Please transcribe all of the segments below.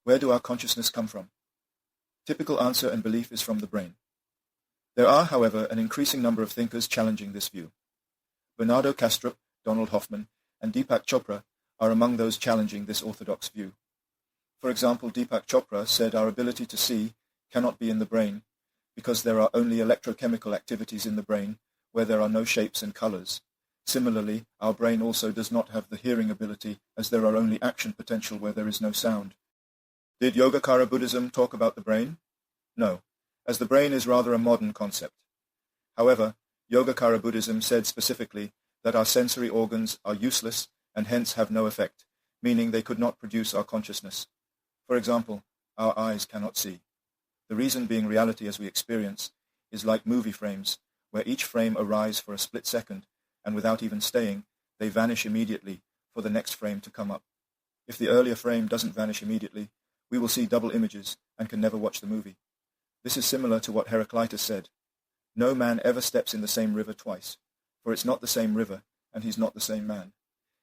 Where do our consciousness come from? Typical answer and belief is from the brain. There are, however, an increasing number of thinkers challenging this view. Bernardo Kastrup, Donald Hoffman, and Deepak Chopra are among those challenging this orthodox view. For example, Deepak Chopra said our ability to see cannot be in the brain because there are only electrochemical activities in the brain where there are no shapes and colors. Similarly, our brain also does not have the hearing ability as there are only action potential where there is no sound. Did Yogacara Buddhism talk about the brain? No, as the brain is rather a modern concept. However, Yogacara Buddhism said specifically that our sensory organs are useless and hence have no effect, meaning they could not produce our consciousness. For example, our eyes cannot see. The reason being reality as we experience is like movie frames, where each frame arrives for a split second, and without even staying, they vanish immediately for the next frame to come up. If the earlier frame doesn't vanish immediately, we will see double images and can never watch the movie. This is similar to what Heraclitus said. No man ever steps in the same river twice, for it's not the same river, and he's not the same man.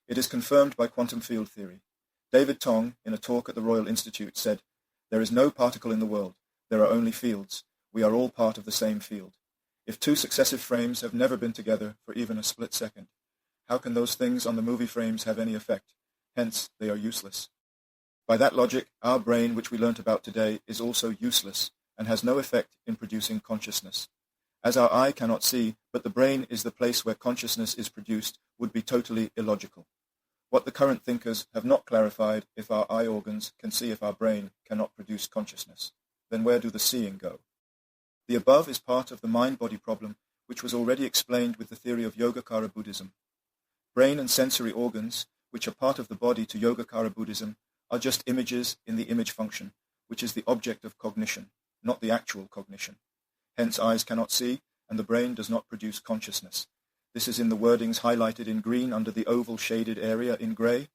It is confirmed by quantum field theory. David Tong, in a talk at the Royal Institute, said, "There is no particle in the world. There are only fields. We are all part of the same field. If two successive frames have never been together for even a split second, how can those things on the movie frames have any effect? Hence, they are useless." By that logic, our brain, which we learnt about today, is also useless and has no effect in producing consciousness. As our eye cannot see, but the brain is the place where consciousness is produced, would be totally illogical. What the current thinkers have not clarified, if our eye organs can see if our brain cannot produce consciousness, then where do the seeing go? The above is part of the mind-body problem, which was already explained with the theory of Yogacara Buddhism. Brain and sensory organs, which are part of the body to Yogacara Buddhism, are just images in the image function, which is the object of cognition, not the actual cognition. Hence, eyes cannot see, and the brain does not produce consciousness. This is in the wordings highlighted in green under the oval shaded area in grey.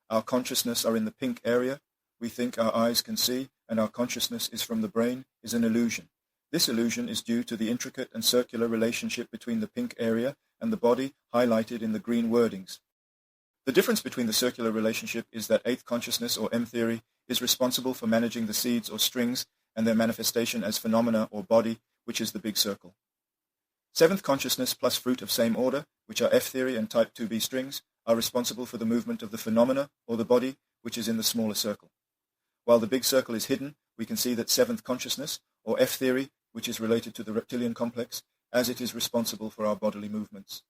Our consciousness are in the pink area. We think our eyes can see, and our consciousness is from the brain, is an illusion. This illusion is due to the intricate and circular relationship between the pink area and the body highlighted in the green wordings. The difference between the circular relationship is that eighth consciousness, or M theory, is responsible for managing the seeds or strings and their manifestation as phenomena or body, which is the big circle. Seventh consciousness plus fruit of same order, which are F theory and type 2b strings, are responsible for the movement of the phenomena or the body, which is in the smaller circle. While the big circle is hidden, we can see that seventh consciousness, or F theory, which is related to the reptilian complex, as it is responsible for our bodily movements.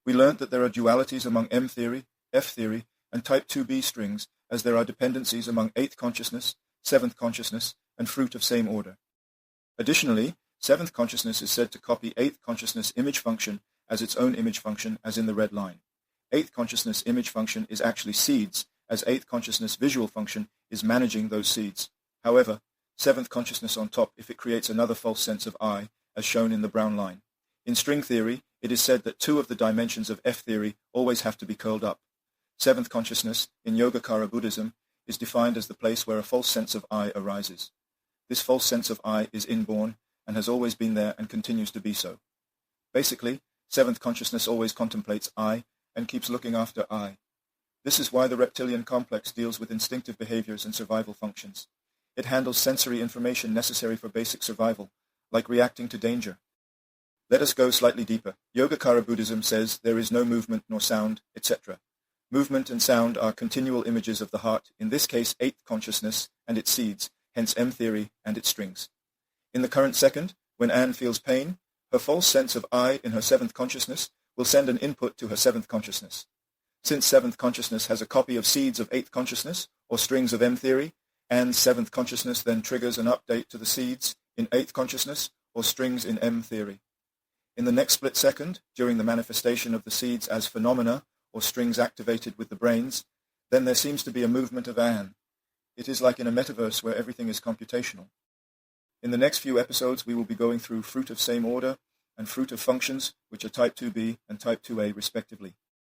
We learnt that there are dualities among M theory, F theory, and type 2b strings, as there are dependencies among eighth consciousness, seventh consciousness, and fruit of same order. Additionally, seventh consciousness is said to copy eighth consciousness image function as its own image function, as in the red line. Eighth consciousness image function is actually seeds, as eighth consciousness visual function is managing those seeds. However, seventh consciousness on top if it creates another false sense of I, as shown in the brown line. In string theory, it is said that two of the dimensions of F theory always have to be curled up. Seventh consciousness, in Yogacara Buddhism, is defined as the place where a false sense of I arises. This false sense of I is inborn and has always been there and continues to be so. Basically, seventh consciousness always contemplates I and keeps looking after I. This is why the reptilian complex deals with instinctive behaviors and survival functions. It handles sensory information necessary for basic survival, like reacting to danger. Let us go slightly deeper. Yogacara Buddhism says there is no movement nor sound, etc. Movement and sound are continual images of the heart, in this case eighth consciousness and its seeds, hence M theory and its strings. In the current second, when Anne feels pain, her false sense of I in her seventh consciousness will send an input to her seventh consciousness. Since seventh consciousness has a copy of seeds of eighth consciousness, or strings of M theory, Anne's seventh consciousness then triggers an update to the seeds in eighth consciousness, or strings in M theory. In the next split second, during the manifestation of the seeds as phenomena, or strings activated with the brains, then there seems to be a movement of Anne. It is like in a metaverse where everything is computational. In the next few episodes, we will be going through fruit of same order and fruit of functions, which are type 2b and type 2a respectively.